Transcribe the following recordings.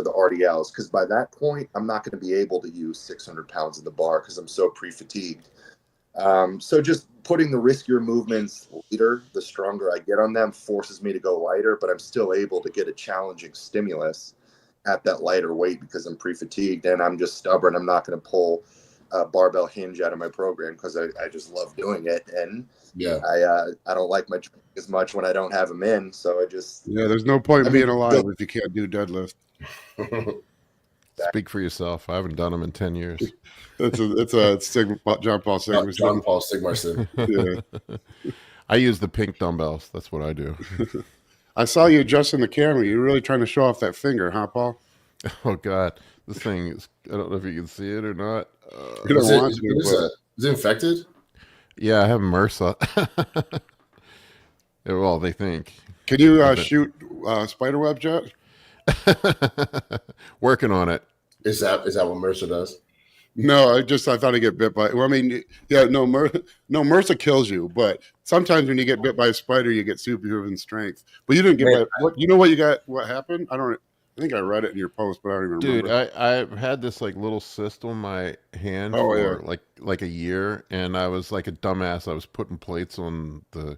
the RDLs, because by that point, I'm not going to be able to use 600 pounds of the bar because I'm so pre-fatigued. So just putting the riskier movements later, the stronger I get on them, forces me to go lighter, but I'm still able to get a challenging stimulus at that lighter weight because I'm pre-fatigued and I'm just stubborn. I'm not going to pull a barbell hinge out of my program because I just love doing it. And yeah, I don't like my training as much when I don't have them in. So I just, there's no point in being alive if you can't do deadlift. Speak for yourself. I haven't done them in 10 years. It's a John Paul Sigmund. John Paul Sigmarsson. Yeah. I use the pink dumbbells. That's what I do. I saw you adjusting the camera. You're really trying to show off that finger, huh, Paul? Oh, God. This thing is, I don't know if you can see it or not. Is it infected? Yeah, I have MRSA. Well, they think. Can you shoot spider webs yet? Working on it. Is that what MRSA does? No, I thought I'd get bit by. Well, I mean, yeah, no, MRSA kills you, but sometimes when you get bit by a spider, you get superhuman strength. But you didn't get bit. You know what you got? What happened? I think I read it in your post, but I don't even remember. Dude, I've had this like little cyst on my hand for like a year, and I was like a dumbass. I was putting plates on the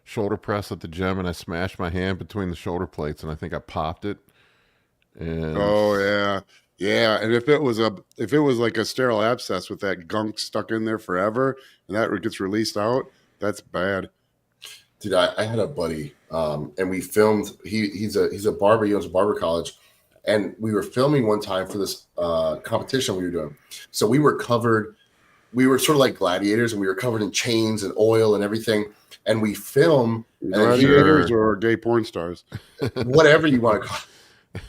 shoulder press at the gym, and I smashed my hand between the shoulder plates, and I think I popped it. And yeah, and if it was like a sterile abscess with that gunk stuck in there forever, and that gets released out, that's bad. Dude, I had a buddy, and we filmed. He's a barber. He owns a barber college, and we were filming one time for this competition we were doing. So we were covered. We were sort of like gladiators, and we were covered in chains and oil and everything. And we film gladiators or gay porn stars, whatever you want to call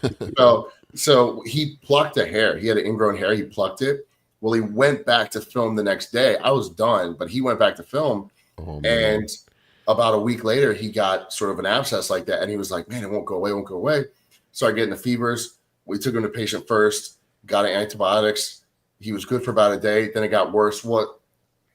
it. So he plucked a hair. He had an ingrown hair. He plucked it. Well, he went back to film the next day. I was done, but he went back to film. Oh, and about a week later, he got sort of an abscess like that. And he was like, man, it won't go away. It won't go away. So I get into fevers. We took him to patient first, got antibiotics. He was good for about a day. Then it got worse.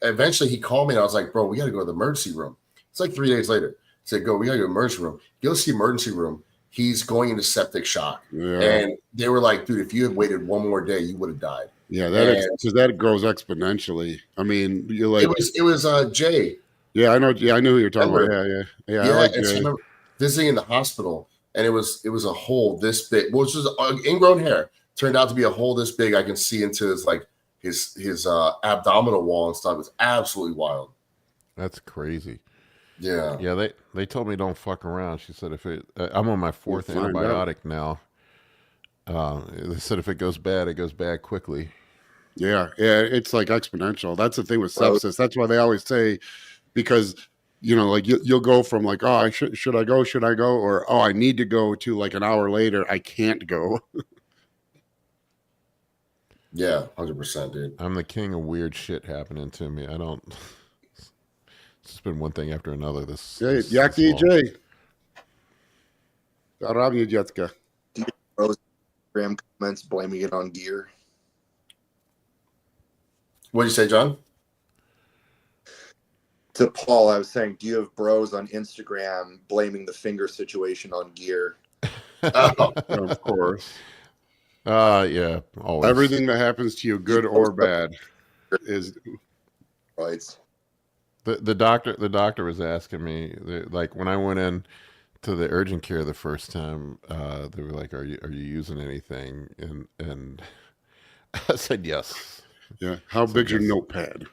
Eventually he called me and I was like, bro, we got to go to the emergency room. It's like 3 days later. He said, we got to go to the emergency room. Go to the emergency room. He's going into septic shock. Yeah. And they were like, dude, if you had waited one more day, you would have died. Yeah, that grows exponentially. I mean, you're like it was Jay. Yeah, I know. Yeah, I knew who you're talking about. Yeah. I like Jay. So I remember visiting in the hospital, and it was a hole this big, which was ingrown hair. Turned out to be a hole this big. I can see into his abdominal wall and stuff. It's absolutely wild. That's crazy. Yeah. Yeah, they told me don't fuck around. She said I'm on my 4th antibiotic now. They said if it goes bad, it goes bad quickly. Yeah, it's like exponential. That's the thing with sepsis. That's why they always say, because like you'll go from like, oh, should I go, or oh, I need to go, to like an hour later I can't go. Yeah, 100%, dude. I'm the king of weird shit happening to me. I don't. It's been one thing after another. Jak DJ. Zarábně děcka. Instagram comments blaming it on gear. What did you say, John? To Paul, I was saying, do you have bros on Instagram blaming the finger situation on gear? Of course. Yeah, always. Everything that happens to you, good or bad, is right. The doctor was asking me, like when I went in to the urgent care the first time, they were like, "Are you using anything?" And I said yes. Yeah. How big's your notepad?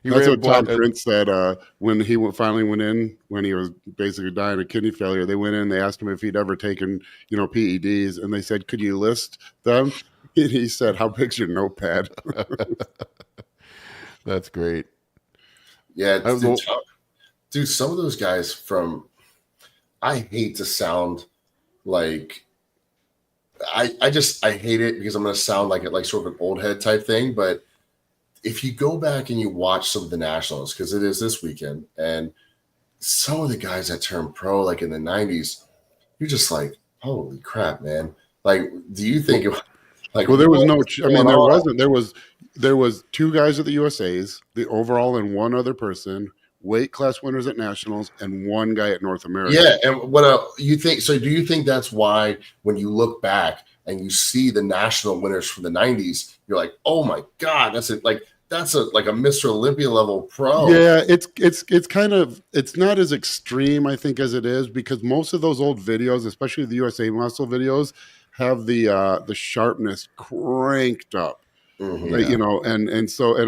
That's what Tom Prince said when he finally went in, when he was basically dying of kidney failure. They went in, they asked him if he'd ever taken, PEDs, and they said, could you list them? And he said, how big's your notepad? That's great. Yeah, dude, some of those guys I hate to sound like, I hate it because I'm going to sound like sort of an old head type thing, but if you go back and you watch some of the nationals, because it is this weekend, and some of the guys that turned pro like in the 90s, you're just like, holy crap, man. Like, do you think there was no, I mean, there wasn't, there was 2 guys at the USA's, the overall, and 1 other person weight class winners at nationals, and one guy at North America. Yeah, and what you think? So, do you think that's why when you look back and you see the national winners from the '90s, you're like, oh my god, that's like a Mr. Olympia level pro? Yeah, it's kind of, it's not as extreme, I think, as it is, because most of those old videos, especially the USA Muscle videos, have the sharpness cranked up. Mm-hmm. You know, and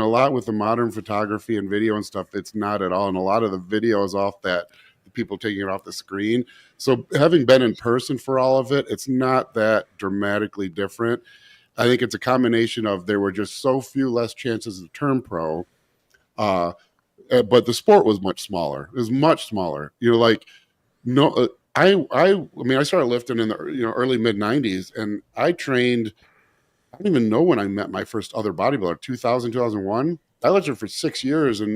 a lot with the modern photography and video and stuff, it's not at all. And a lot of the videos off that, people taking it off the screen. So having been in person for all of it, it's not that dramatically different. I think it's a combination of there were just so few less chances to turn pro, but the sport was much smaller. It was much smaller. You know, like I mean, I started lifting in the early mid '90s, and I trained. I don't even know when I met my first other bodybuilder, 2000, 2001. I lifted for 6 years in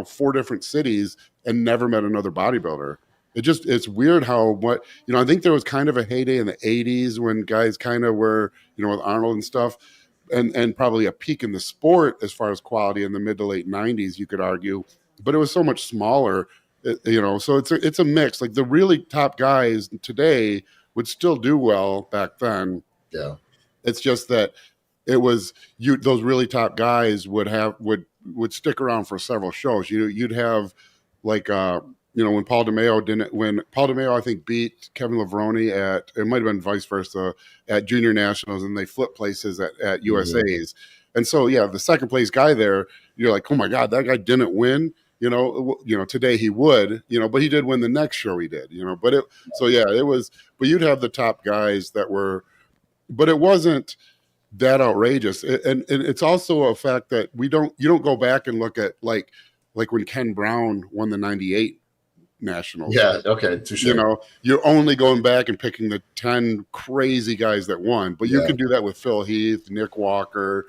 4 different cities and never met another bodybuilder. It's weird how I think there was kind of a heyday in the 80s when guys kind of were, with Arnold and stuff, and probably a peak in the sport as far as quality in the mid to late 90s, you could argue, but it was so much smaller, so it's a mix. Like the really top guys today would still do well back then. Yeah. It's just that it was those really top guys would stick around for several shows. You'd have like when Paul DeMeo I think beat Kevin Levrone it might have been vice versa at junior nationals, and they flipped places at USA's. Mm-hmm. And so the second place guy there, you're like, oh my God, that guy didn't win. Today he would, but he did win the next show he did, but it was, but you'd have the top guys that were. But it wasn't that outrageous, and it's also a fact that you don't go back and look at like when Ken Brown won the '98 nationals. Yeah, okay, touche. You're only going back and picking the 10 crazy guys that won, but you can do that with Phil Heath, Nick Walker,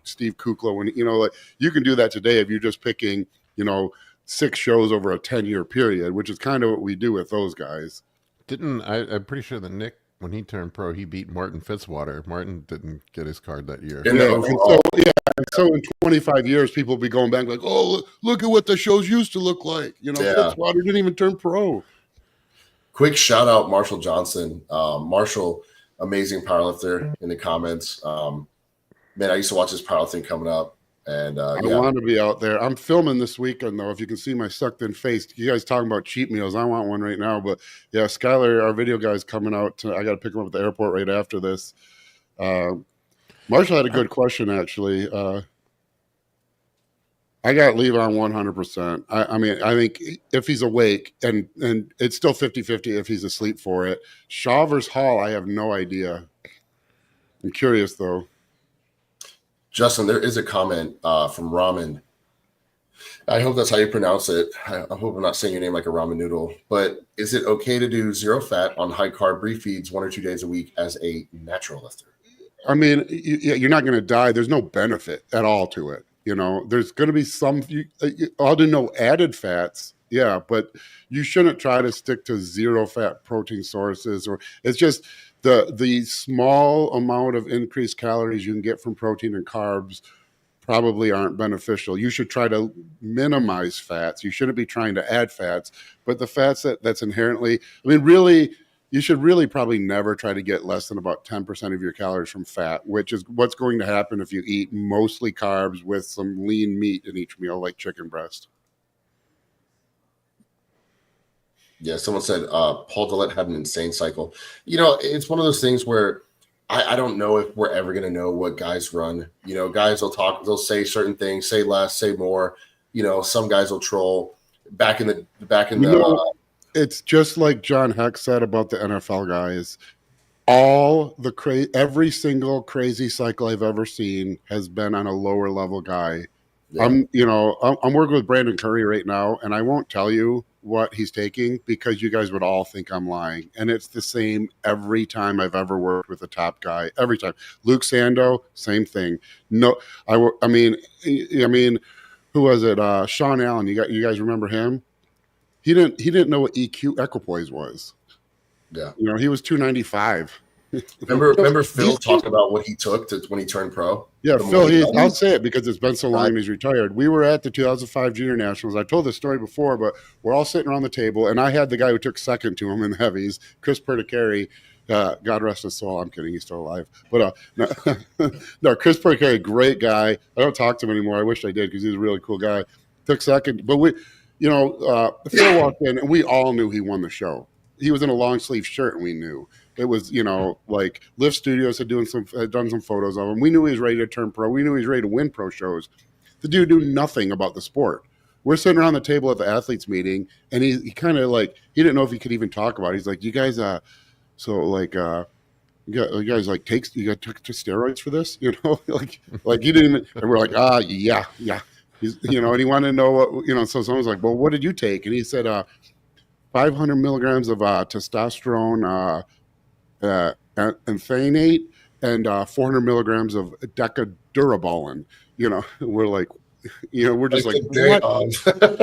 Steve Kukla. You can do that today if you're just picking 6 shows over a 10-year period, which is kind of what we do with those guys. I'm pretty sure that Nick, when he turned pro, he beat Martin Fitzwater. Martin didn't get his card that year. So in 25 years, people will be going back like, oh, look at what the shows used to look like. Fitzwater didn't even turn pro. Quick shout out Marshall Johnson. Marshall, amazing powerlifter in the comments. Man, I used to watch his powerlifting coming up. And I want to be out there. I'm filming this weekend, though. If you can see my sucked in face, you guys talking about cheat meals. I want one right now. But Skylar, our video guy's coming out. I got to pick him up at the airport right after this. Marshall had a good question, actually. I got Levi on 100%. I mean, I think if he's awake, and it's still 50-50 if he's asleep for it. Shaw versus Hall, I have no idea. I'm curious, though. Justin, there is a comment from Ramen. I hope that's how you pronounce it. I hope I'm not saying your name like a ramen noodle. But is it okay to do 0 fat on high carb brief feeds 1 or 2 days a week as a natural lifter? I mean, you're not going to die. There's no benefit at all to it. There's going to be some. I'll do no added fats. Yeah, but you shouldn't try to stick to 0 fat protein sources, or it's just the small amount of increased calories you can get from protein and carbs probably aren't beneficial. You should try to minimize fats. You shouldn't be trying to add fats, but the fats that's inherently, I mean, really, you should really probably never try to get less than about 10% of your calories from fat, which is what's going to happen if you eat mostly carbs with some lean meat in each meal, like chicken breast. Yeah, someone said Paul Dillett had an insane cycle. It's one of those things where I don't know if we're ever going to know what guys run. Guys will talk, they'll say certain things, say less, say more. Some guys will troll. It's just like John Heck said about the NFL guys. Every single crazy cycle I've ever seen has been on a lower level guy. Yeah. I'm working with Brandon Curry right now, and I won't tell you what he's taking because you guys would all think I'm lying. And it's the same every time I've ever worked with a top guy. Every time. Luke Sando, same thing. No, I mean, who was it? Sean Allen. You guys remember him? He didn't know what equipoise was. Yeah. He was 295. Remember Phil talking about what he took when he turned pro? Yeah, Phil, I'll say it because it's been so long and he's retired. We were at the 2005 Junior Nationals. I told this story before, but we're all sitting around the table, and I had the guy who took second to him in the heavies, Chris Perticari. God rest his soul. I'm kidding. He's still alive. But no, Chris Perticari, great guy. I don't talk to him anymore. I wish I did because he's a really cool guy. Took second. But Phil walked in, and we all knew he won the show. He was in a long sleeve shirt, and we knew. It was, like Lift Studios had done some photos of him. We knew he was ready to turn pro. We knew he was ready to win pro shows. The dude knew nothing about the sport. We're sitting around the table at the athletes meeting, and he kind of like, he didn't know if he could even talk about it. He's like, you guys, you guys like took steroids for this, like you didn't even, and we're like, yeah. He's, and he wanted to know what, so someone's like, well, what did you take? And he said, 500 milligrams of testosterone, anthanate, and 400 milligrams of decadurabolin. We're like, we're just like what?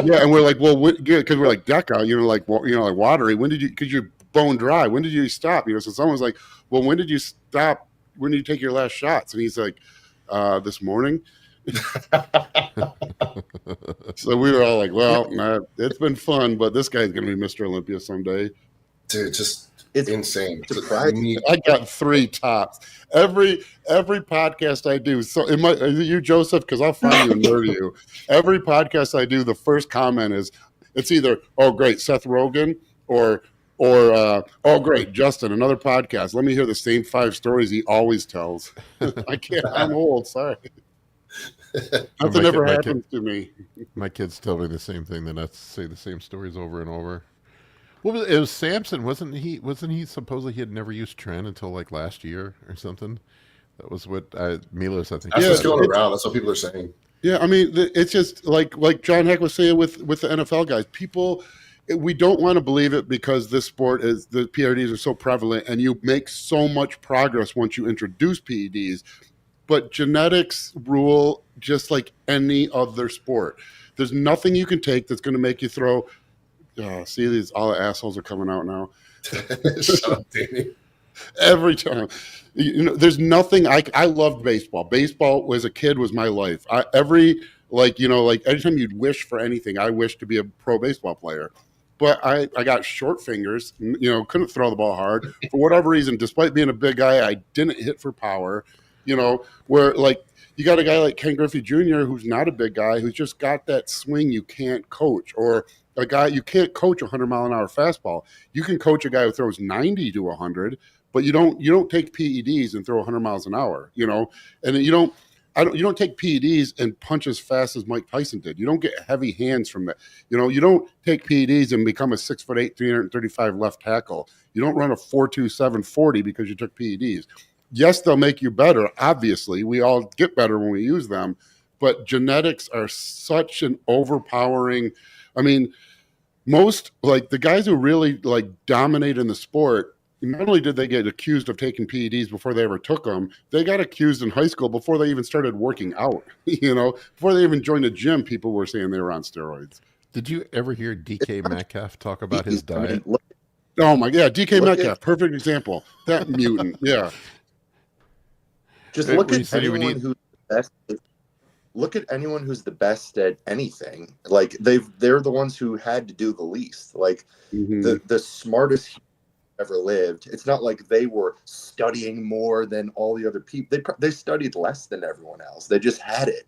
Yeah, and we're like, well, because we're like deca, like watery. When did you? Because you're bone dry. When did you stop? So someone's like, well, when did you stop? When did you take your last shots? And he's like, this morning. So we were all like, well, it's been fun, but this guy's gonna be Mr. Olympia someday. Dude, it's insane. I got 3 tops every podcast I do. So is it you, Joseph? Because I'll find you and murder you. Every podcast I do, the first comment is, it's either, oh great, Seth Rogen, or oh great, Justin, another podcast. Let me hear the same 5 stories he always tells. I can't. I'm old. Sorry. Nothing ever happens to me. My kids tell me the same thing. Then I say the same stories over and over. It was Samson, wasn't he? Supposedly he had never used Tren until like last year or something. That was what Milos, I think. That's what's going around. That's what people are saying. Yeah, I mean, it's just like John Heck was saying with the NFL guys. People, we don't want to believe it because this sport is, the PRDs are so prevalent, and you make so much progress once you introduce PEDs. But genetics rule just like any other sport. There's nothing you can take that's going to make you throw. See, all the assholes are coming out now. Shut up, Danny. Every time. There's nothing. I loved baseball. Baseball as a kid was my life. Anytime you'd wish for anything, I wished to be a pro baseball player. But I got short fingers, couldn't throw the ball hard. For whatever reason, despite being a big guy, I didn't hit for power. Where like you got a guy like Ken Griffey Jr., who's not a big guy, who's just got that swing you can't coach, or a guy you can't coach 100-mile-an-hour fastball. You can coach a guy who throws 90 to 100, but you don't take PEDs and throw 100 miles an hour, and you don't take PEDs and punch as fast as Mike Tyson did. You don't get heavy hands from that. You don't take PEDs and become a 6'8", 335 left tackle. You don't run a 4.27 40 because you took PEDs. Yes, they'll make you better. Obviously, we all get better when we use them, but genetics are such an overpowering. I mean, most like the guys who really like dominate in the sport, not only did they get accused of taking PEDs before they ever took them, they got accused in high school before they even started working out. Before they even joined the gym, people were saying they were on steroids. Did you ever hear DK Metcalf talk about his diet? Oh my God, DK Metcalf, perfect example. That mutant, yeah. Just look at anyone who's the best. Look at anyone who's the best at anything. Like they're the ones who had to do the least. Like the smartest ever lived. It's not like they were studying more than all the other people. They studied less than everyone else. They just had it.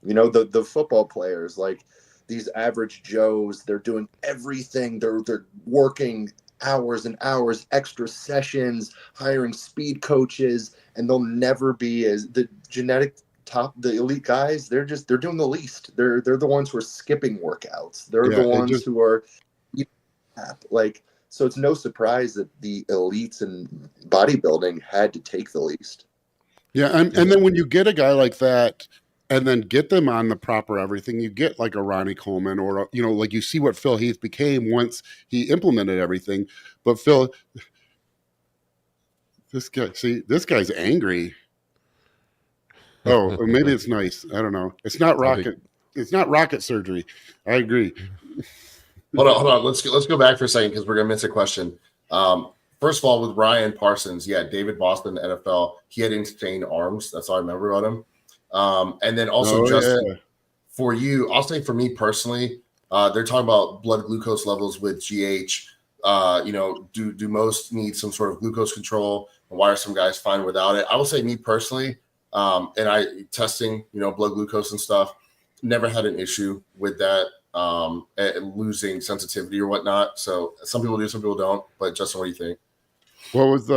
The football players, like these average Joes, they're doing everything. They're working hours and hours, extra sessions, hiring speed coaches, and they'll never be as the elite guys. They're doing the least. They're the ones who are skipping workouts. They're the ones who are like, so it's no surprise that the elites in bodybuilding had to take the least. Yeah. And then when you get a guy like that and then get them on the proper everything, you get like a Ronnie Coleman or, like you see what Phil Heath became once he implemented everything. But Phil, this guy's angry. Oh, or maybe it's nice. I don't know. It's not rocket surgery. I agree. Hold on. Let's go back for a second because we're gonna miss a question. first of all, with Ryan Parsons, yeah, David Boston, the NFL, he had insane arms. That's all I remember about him. And then also Justin, for you, I'll say for me personally, they're talking about blood glucose levels with GH. Do most need some sort of glucose control? And why are some guys fine without it? I will say me personally, and I testing, blood glucose and stuff, never had an issue with that, losing sensitivity or whatnot. So some people do, some people don't. But Justin, what do you think? What was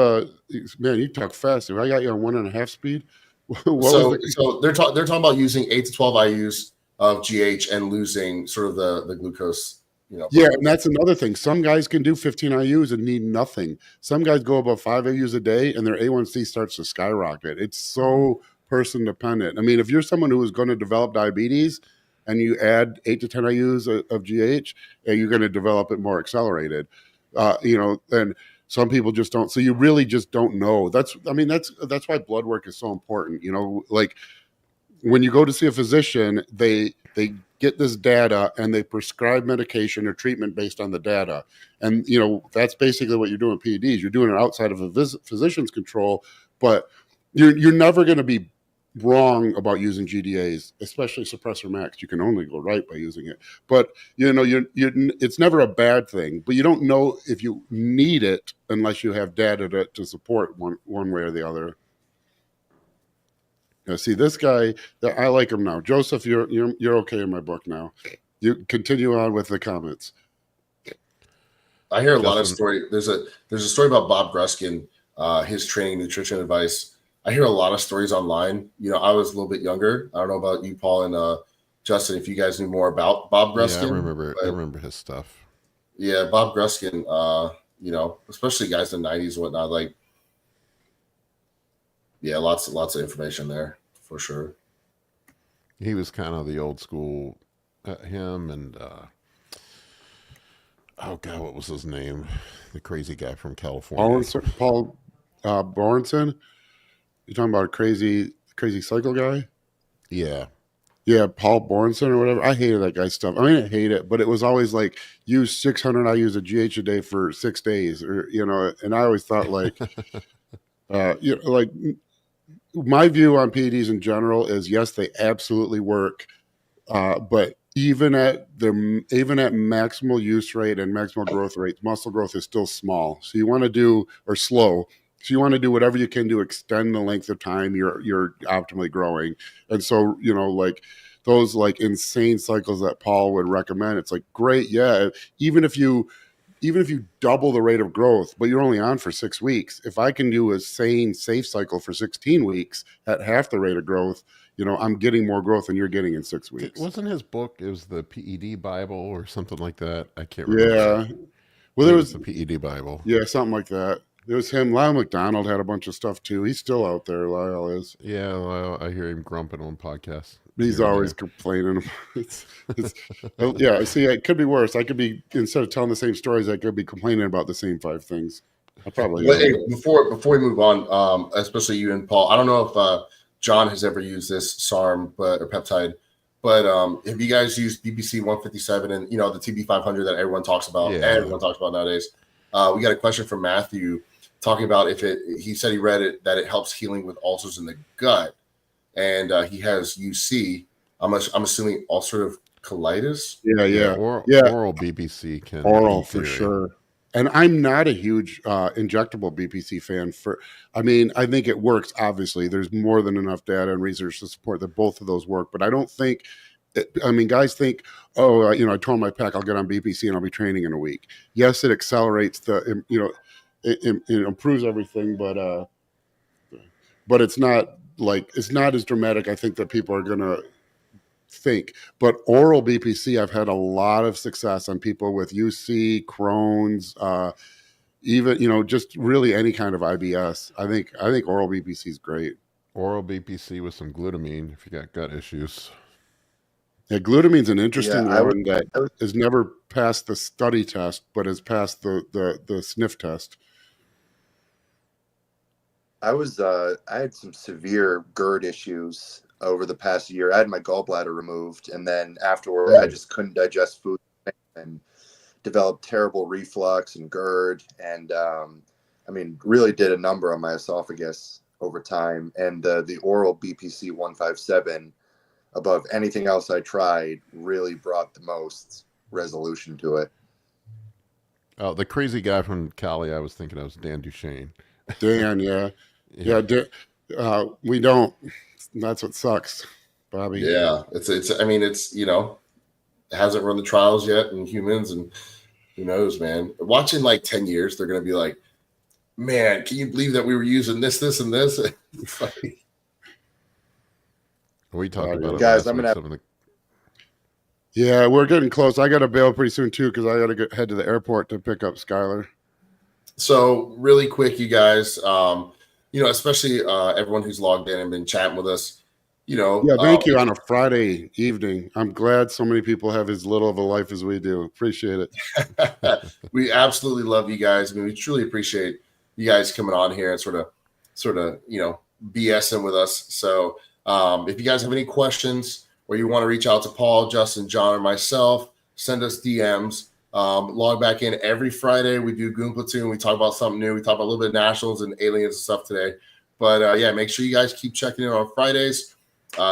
man? You talk fast. If I got you on 1.5 speed, so they're talking about using 8 to 12 IUs of GH and losing sort of the glucose. Yeah, and that's another thing. Some guys can do 15 IUs and need nothing. Some guys go above 5 IUs a day and their A1C starts to skyrocket. It's so person dependent. I mean, if you're someone who is going to develop diabetes and you add 8 to 10 IUs of GH, you're going to develop it more accelerated. And some people just don't. So you really just don't know. That's why blood work is so important. Like when you go to see a physician, they get this data and they prescribe medication or treatment based on the data. And, that's basically what you're doing with PEDs. You're doing it outside of a physician's control, but you're never going to be wrong about using GDAs, especially suppressor max. You can only go right by using it. But, it's never a bad thing, but you don't know if you need it unless you have data to support one way or the other. See, this guy, I like him now. Joseph, you're okay in my book now. You continue on with the comments. I hear a lot of story. There's a story about Bob Gruskin, his training nutrition advice. I hear a lot of stories online. I was a little bit younger. I don't know about you, Paul and Justin, if you guys knew more about Bob Gruskin. Yeah, I remember his stuff. Yeah, Bob Gruskin, especially guys in the 90s and whatnot, like, yeah, lots of information there for sure. He was kind of the old school, him and oh god, what was his name? The crazy guy from California. Paul Borenson. You talking about a crazy cycle guy? Yeah. Yeah, Paul Borenson or whatever. I hated that guy's stuff. I mean, I hate it, but it was always like use 600 IUs of GH a day for 6 days, or and I always thought like, like my view on PEDs in general is yes, they absolutely work, but even at maximal use rate and maximal growth rate, muscle growth is still small. So you want to do slow. So you want to do whatever you can to extend the length of time you're optimally growing. And so, like those like insane cycles that Paul would recommend, it's like, great. Yeah. Even if you double the rate of growth, but you're only on for 6 weeks, if I can do a sane, safe cycle for 16 weeks at half the rate of growth, I'm getting more growth than you're getting in 6 weeks. Wasn't his book, it was the PED Bible or something like that? I can't remember. Yeah. Well, there was the PED Bible. Yeah, something like that. It was him. Lyle McDonald had a bunch of stuff too. He's still out there. Lyle is. Yeah, Lyle, I hear him grumping on podcasts. He's always complaining. Yeah. See, it could be worse. I could be, instead of telling the same stories, I could be complaining about the same 5 things. I probably. Hey, before we move on, especially you and Paul, I don't know if John has ever used this SARM or peptide, but have you guys used BBC 157 and the TB 500 that everyone talks about? Yeah. Everyone talks about nowadays. We got a question from Matthew talking about he said he read it, that it helps healing with ulcers in the gut. And he has UC. I'm assuming ulcerative colitis. Yeah. Oral BBC can. Oral for sure. And I'm not a huge injectable BPC fan. I think it works. Obviously, there's more than enough data and research to support that both of those work. But I don't think. Guys think, I tore my pec, I'll get on BPC and I'll be training in a week. Yes, it accelerates it improves everything, but it's not as dramatic, I think, that people are going to think. But oral BPC, I've had a lot of success on people with UC, Crohn's, even, just really any kind of IBS. I think oral BPC is great. Oral BPC with some glutamine if you got gut issues. Yeah, glutamine's an interesting one that has never passed the study test, but has passed the sniff test. I had some severe GERD issues over the past year. I had my gallbladder removed, and then afterward, I just couldn't digest food and developed terrible reflux and GERD. And I mean, really did a number on my esophagus over time. And the oral BPC 157, above anything else I tried, really brought the most resolution to it. Oh, the crazy guy from Cali, I was thinking I was Dan Duchesne. Dan, yeah. We don't. That's what sucks, Bobby. Yeah, it's. I mean, it's it hasn't run the trials yet in humans, and who knows, man. Watching like 10 years, they're gonna be like, man, can you believe that we were using this, and this? It's like, We talked about it guys. last week, some of the... Yeah, we're getting close. I got to bail pretty soon too because I got to head to the airport to pick up Skylar. So really quick, you guys, especially everyone who's logged in and been chatting with us, Yeah, thank you on a Friday evening. I'm glad so many people have as little of a life as we do. Appreciate it. We absolutely love you guys. I mean, we truly appreciate you guys coming on here and sort of, BSing with us. So if you guys have any questions or you want to reach out to Paul, Justin, John, or myself, send us DMs. Log back in every Friday. We do Goon Platoon. We talk about something new. We talk about a little bit of nationals and aliens and stuff today. But make sure you guys keep checking in on Fridays.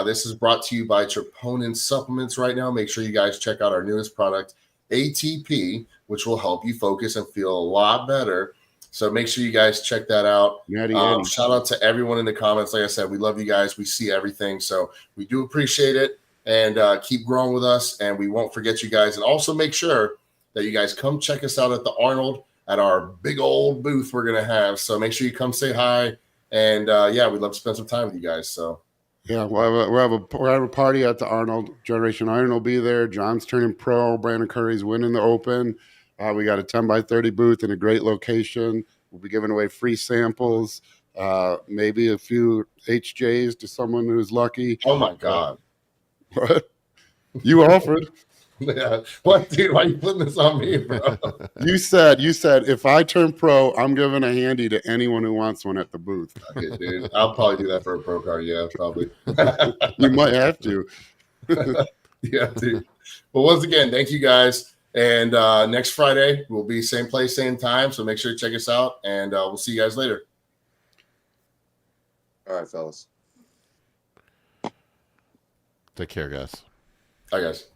This is brought to you by Troponin Supplements right now. Make sure you guys check out our newest product, ATP, which will help you focus and feel a lot better. So make sure you guys check that out. Shout out to everyone in the comments. Like I said, we love you guys. We see everything. So we do appreciate it. And keep growing with us. And we won't forget you guys. And also make sure that you guys come check us out at the Arnold at our big old booth we're going to have. So make sure you come say hi. And we'd love to spend some time with you guys. So yeah, we'll have a party at the Arnold. Generation Iron will be there. John's turning pro. Brandon Curry's winning the Open. We got a 10x30 booth in a great location. We'll be giving away free samples, maybe a few HJs to someone who's lucky. Oh my God. What? You offered. Yeah. What, dude? Why are you putting this on me, bro? You said if I turn pro, I'm giving a handy to anyone who wants one at the booth. Okay, dude. I'll probably do that for a pro card. Yeah, probably. You might have to. Yeah, dude. But once again, thank you guys. And next Friday we'll be same place, same time. So make sure to check us out, and we'll see you guys later. All right, fellas. Take care, guys. Bye, guys.